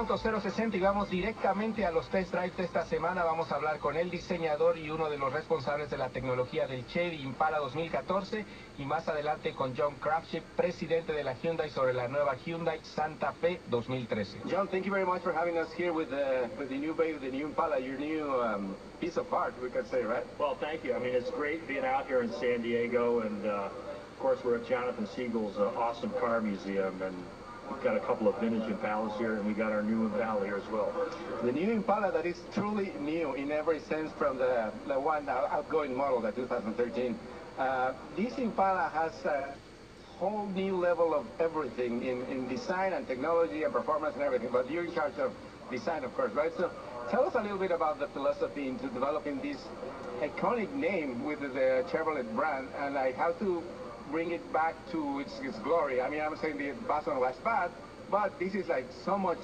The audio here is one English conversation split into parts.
Auto 060 y vamos directamente a los test drives de esta semana. Vamos a hablar con el diseñador y uno de los responsables de la tecnología del Chevy Impala 2014 y más adelante con John Kraftschick, presidente de la Hyundai, sobre la nueva Hyundai Santa Fe 2013. John, thank you very much for having us here with the new baby, the new Impala, your new piece of art, we could say, right? Well, thank you. I mean, it's great being out here in San Diego, and of course we're at Jonathan Siegel's awesome car museum, and we've got a couple of vintage Impalas here, and we got our new Impala here as well. The new Impala that is truly new in every sense from the one outgoing model, the 2013. This Impala has a whole new level of everything in design and technology and performance and everything, but you're in charge of design, of course, right? So tell us a little bit about the philosophy into developing this iconic name with the Chevrolet brand, and like how to bring it back to its glory. I mean, I'm saying the Boston was bad, but this is like so much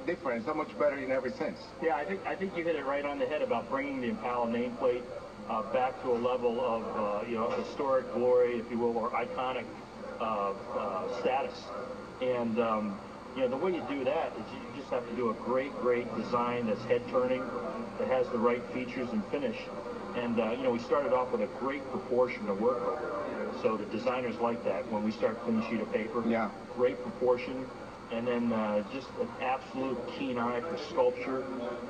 different, so much better in every sense. Yeah, I think you hit it right on the head about bringing the Impala nameplate back to a level of historic glory, if you will, or iconic status. And the way you do that is you just have to do a great design that's head turning, that has the right features and finish. And we started off with a great proportion to work over. So the designers like that when we start clean sheet of paper. Yeah. Great proportion. And then just an absolute keen eye for sculpture,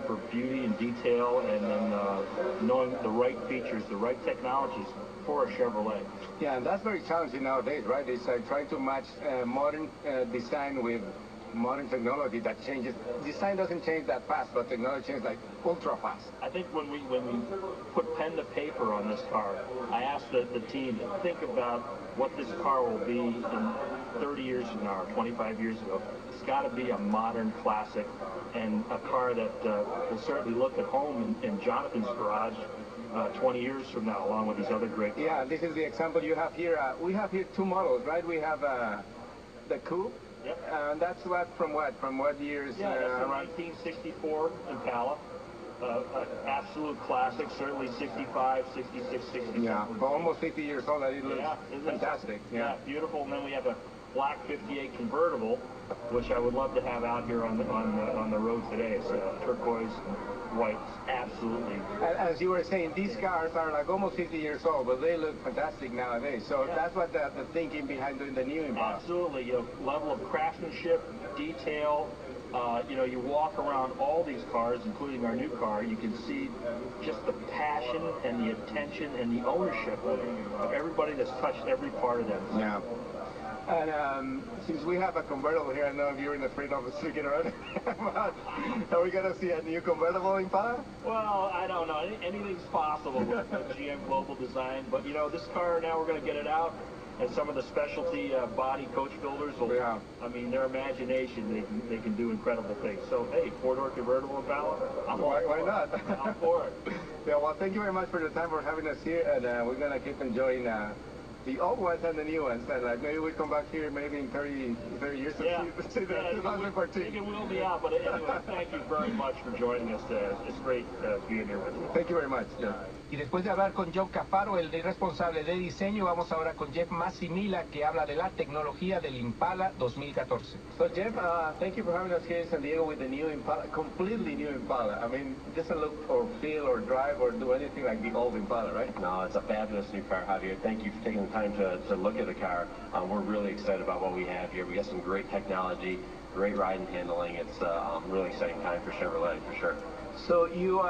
for beauty and detail, and then knowing the right features, the right technologies for a Chevrolet. Yeah, and that's very challenging nowadays, right? It's like trying to match modern design with modern technology that changes. Design doesn't change that fast, but technology changes like ultra fast. I think when we put pen to paper on this car, I asked the team to think about what this car will be in 30 years from now, or 25 years ago. It's got to be a modern classic, and a car that will certainly look at home in Jonathan's garage 20 years from now, along with these other great cars. Yeah, this is the example you have here. We have here two models, right? We have the Coupe. Yep. And that's from what years? Yeah, that's a 1964 Impala. Absolute classic, certainly 65, 66, 67. Yeah, but almost 50 years old. It looks fantastic. Yeah, beautiful. And then we have a black 58 convertible, which I would love to have out here on the road today. It's turquoise and white, absolutely. As you were saying, these cars are like almost 50 years old, but they look fantastic nowadays. So that's what the thinking behind doing the new Impala. Absolutely, level of craftsmanship, detail. You walk around all these cars, including our new car, you can see just the passion and the attention and the ownership of everybody that's touched every part of them. Yeah. And since we have a convertible here, I know you're in the freedom of speaking already, but are we going to see a new convertible Impala? Well, I don't know. Anything's possible with GM Global Design, but this car, now we're going to get it out. And some of the specialty body coach builders will, I mean, their imagination, they can do incredible things. So, hey, four-door convertible Impala, why not? I'm for it. Yeah, well, thank you very much for the time for having us here, and we're going to keep enjoying the old ones and the new ones. And maybe we'll come back here maybe in 30 years to see the 2014. You can wheel me out, but anyway, thank you very much for joining us. It's great being here with you. Thank you very much. Yeah. Y después de hablar con John Cafaro, el responsable de diseño, vamos ahora con Jeff Massimila, que habla de la tecnología del Impala 2014. So Jeff, thank you for having us here in San Diego with the new Impala, completely new Impala. I mean, it doesn't look or feel or drive or do anything like the old Impala, right? No, it's a fabulous new car, Javier. Thank you for taking the time to look at the car. We're really excited about what we have here. We got some great technology, great ride and handling. It's a really exciting time for Chevrolet, for sure. So you,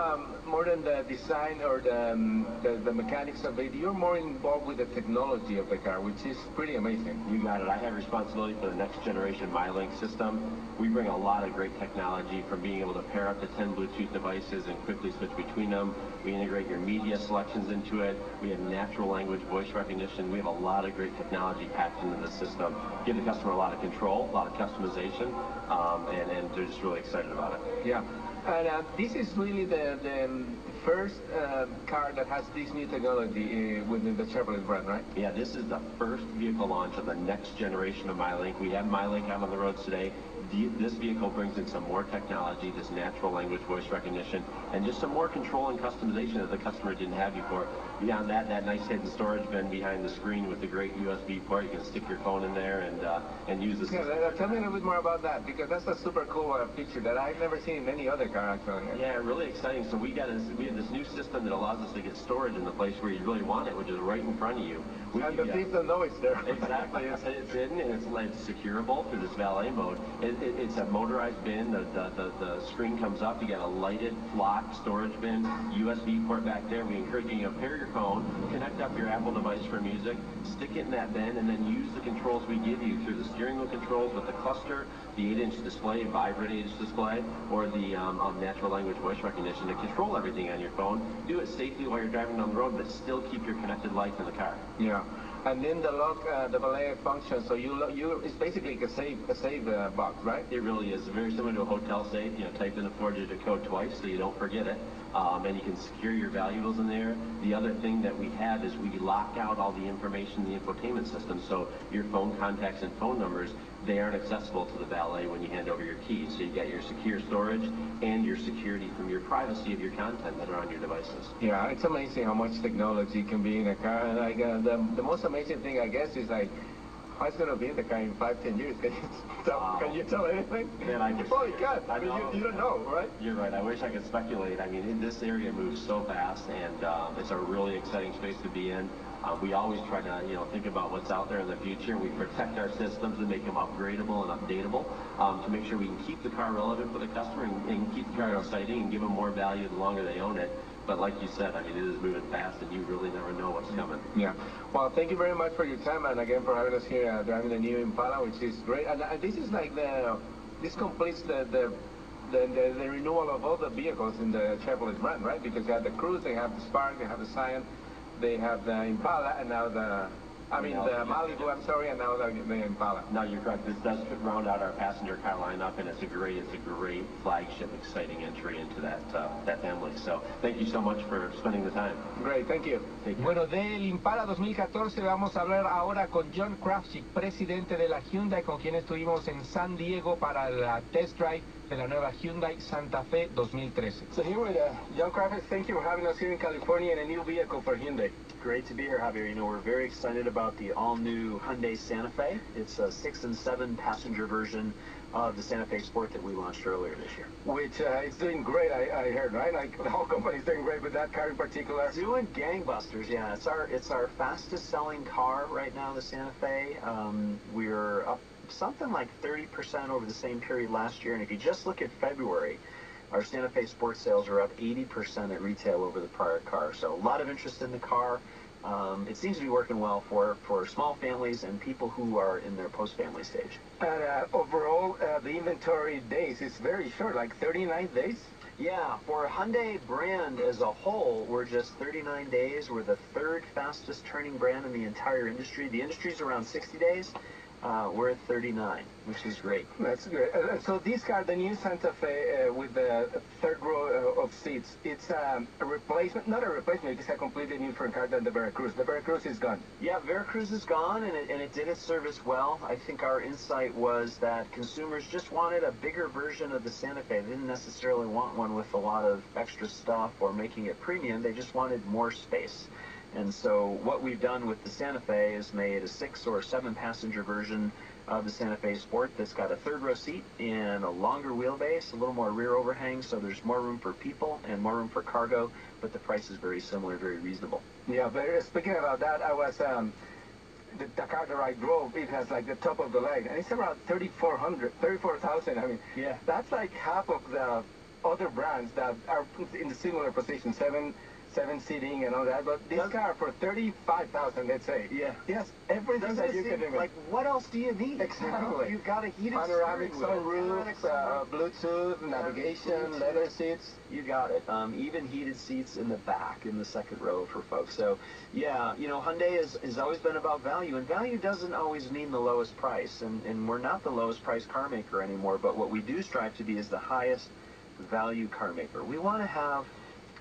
more than the design or the mechanics of it, you're more involved with the technology of the car, which is pretty amazing. You got it. I have responsibility for the next generation MyLink system. We bring a lot of great technology, from being able to pair up to 10 Bluetooth devices and quickly switch between them. We integrate your media selections into it. We have natural language voice recognition. We have a lot of great technology packed into the system. Give the customer a lot of control, a lot of customization, and they're just really excited about it. Yeah. And this is really the first car that has this new technology within the Chevrolet brand, right? Yeah, this is the first vehicle launch of the next generation of MyLink. We have MyLink out on the roads today. This vehicle brings in some more technology, this natural language voice recognition, and just some more control and customization that the customer didn't have before. Beyond that, that nice hidden storage bin behind the screen with the great USB port, you can stick your phone in there and use the system. Yeah, tell me a little bit more about that, because that's a super cool feature that I've never seen in any other car, actually. Yeah, really exciting. So we have this new system that allows us to get storage in the place where you really want it, which is right in front of you. And the thief doesn't know it's there. Exactly. It's hidden, and it's securable through this valet mode. It's a motorized bin. The screen comes up. You got a lighted, locked storage bin, USB port back there. We encourage you to pair your phone, connect up your Apple device for music, stick it in that bin, and then use the controls we give you through the steering wheel controls with the cluster, the 8-inch display, vibrant 8-inch display, or the natural language voice recognition to control everything on your phone. Do it safely while you're driving down the road, but still keep your connected life in the car. Yeah. And then the lock, the valet function, so it's basically a save box, right? It really is. Very similar to a hotel safe. You know, type in the 4-digit code twice so you don't forget it. And you can secure your valuables in there. The other thing that we have is we lock out all the information in the infotainment system, so your phone contacts and phone numbers, they aren't accessible to the valet when you hand over your keys. So you get your secure storage and your security from your privacy of your content that are on your devices. Yeah, it's amazing how much technology can be in a car. And like the most amazing thing, I guess, is like how it's going to be in the car in 5-10 years. Can you tell anything? Man, you probably can't. I mean, you don't know, right? You're right. I wish I could speculate. I mean, this area moves so fast, and it's a really exciting space to be in. We always try to, think about what's out there in the future. We protect our systems and make them upgradable and updatable to make sure we can keep the car relevant for the customer and keep the car exciting and give them more value the longer they own it. But like you said, I mean, it is moving fast, and you really never know what's coming. Yeah. Well, thank you very much for your time, and again for having us here driving the new Impala, which is great. And this is like this completes the renewal of all the vehicles in the Chevrolet brand, right? Because they have the Cruze, they have the Spark, they have the Scion, they have the Impala, and now the Malibu, I'm sorry, and now the Impala. No, you're correct. This does round out our passenger car lineup, and it's a great flagship, exciting entry into that family. So thank you so much for spending the time. Great, thank you. Bueno, del Impala 2014 vamos a hablar ahora con John Krafcik, presidente de la Hyundai, con quien estuvimos en San Diego para la test drive de la nueva Hyundai Santa Fe 2013. So here with John Krafcik, thank you for having us here in California in a new vehicle for Hyundai. Great to be here, Javier. We're very excited about the all-new Hyundai Santa Fe. It's a 6 and 7 passenger version of the Santa Fe Sport that we launched earlier this year. Which is doing great, I heard, right? Like the whole company's doing great with that car in particular. Doing gangbusters, yeah. It's our fastest selling car right now, the Santa Fe. We're up something like 30% over the same period last year, and if you just look at February, our Santa Fe Sport sales are up 80% at retail over the prior car. So a lot of interest in the car. It seems to be working well for small families and people who are in their post-family stage. And overall, the inventory days is very short, like 39 days? Yeah, for Hyundai brand as a whole, we're just 39 days. We're the third fastest turning brand in the entire industry. The industry's around 60 days. We're at 39, which is great. That's great. So this car, the new Santa Fe with the third row of seats, it's a replacement, not a replacement, it's a completely different car than the Veracruz. The Veracruz is gone. Yeah, Veracruz is gone, and it did its service well. I think our insight was that consumers just wanted a bigger version of the Santa Fe. They didn't necessarily want one with a lot of extra stuff or making it premium. They just wanted more space. And so what we've done with the Santa Fe is made a 6 or 7 passenger version of the Santa Fe Sport that's got a third row seat and a longer wheelbase, a little more rear overhang, so there's more room for people and more room for cargo, but the price is very similar, very reasonable. Yeah, but speaking about that, I was the car that I drove, it has like the top of the leg, and it's around 34,000. I mean, yeah, that's like half of the other brands that are in the similar position, seven seating and all that, but this car for 35,000, let's say. Yeah. Yes, everything that you can do. Like, what else do you need? Exactly. You've got a heated panoramic sunroof, Bluetooth, navigation, leather seats. You got it. Even heated seats in the back in the second row for folks. So, yeah, Hyundai has always been about value, and value doesn't always mean the lowest price, and we're not the lowest price car maker anymore, but what we do strive to be is the highest value car maker. We want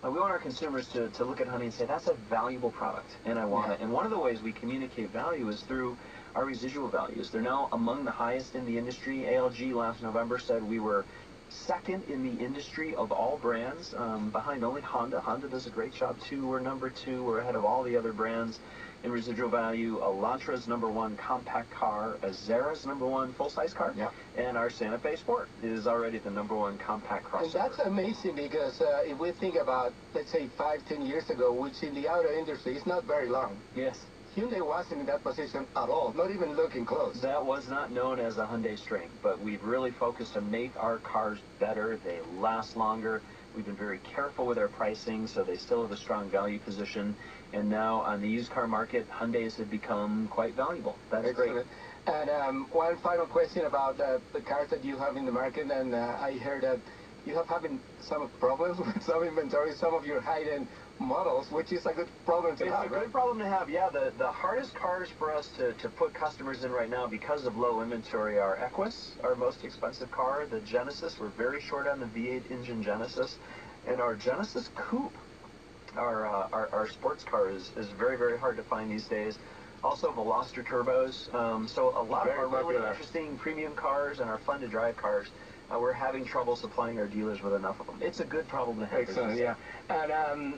our consumers to look at Hyundai and say, that's a valuable product, and I want it. And one of the ways we communicate value is through our residual values. They're now among the highest in the industry. ALG last November said we were second in the industry of all brands, behind only Honda. Honda does a great job too. We're number 2. We're ahead of all the other brands in residual value. Elantra's number 1 compact car, Azera's number 1 full-size car, and our Santa Fe Sport is already the number 1 compact crossover. And that's amazing because if we think about, let's say, 5-10 years ago, which in the auto industry is not very long. Yes. Hyundai wasn't in that position at all, not even looking close. That was not known as a Hyundai strength, but we've really focused to make our cars better. They last longer. We've been very careful with our pricing, so they still have a strong value position. And now on the used car market, Hyundais have become quite valuable. That's Excellent. great. And one final question about the cars that you have in the market, and I heard that you have having some problems with some inventory, some of your high-end models, which is a good problem to have. It's a good problem to have, yeah. The hardest cars for us to put customers in right now because of low inventory are Equus, our most expensive car, the Genesis. We're very short on the V8 engine Genesis, and our Genesis Coupe, our sports car, is very, very hard to find these days. Also Veloster turbos. So a lot of our really interesting premium cars and our fun-to-drive cars, we're having trouble supplying our dealers with enough of them. It's a good problem to have. Excellent, yeah. And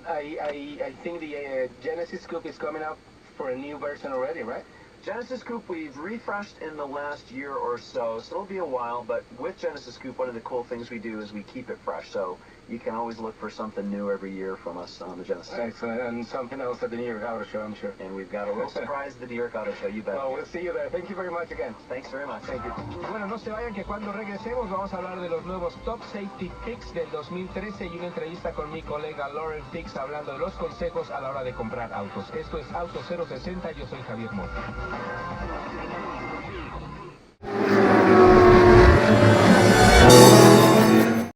I think the Genesis Coupe is coming up for a new version already, right? Genesis Coupe we've refreshed in the last year or so, so it'll be a while, but with Genesis Coupe, one of the cool things we do is we keep it fresh, so you can always look for something new every year from us on the Genesis. Excellent, and something else at the New York Auto Show, I'm sure. And we've got a little surprise at the New York Auto Show, you bet. Well, we'll see you there. Thank you very much again. Thanks very much. Thank you. Bueno, no se vayan, que cuando regresemos vamos a hablar de los nuevos Top Safety Picks del 2013 y una entrevista con mi colega Lauren Fix hablando de los consejos a la hora de comprar autos. Esto es Auto 060, yo soy Javier Mota.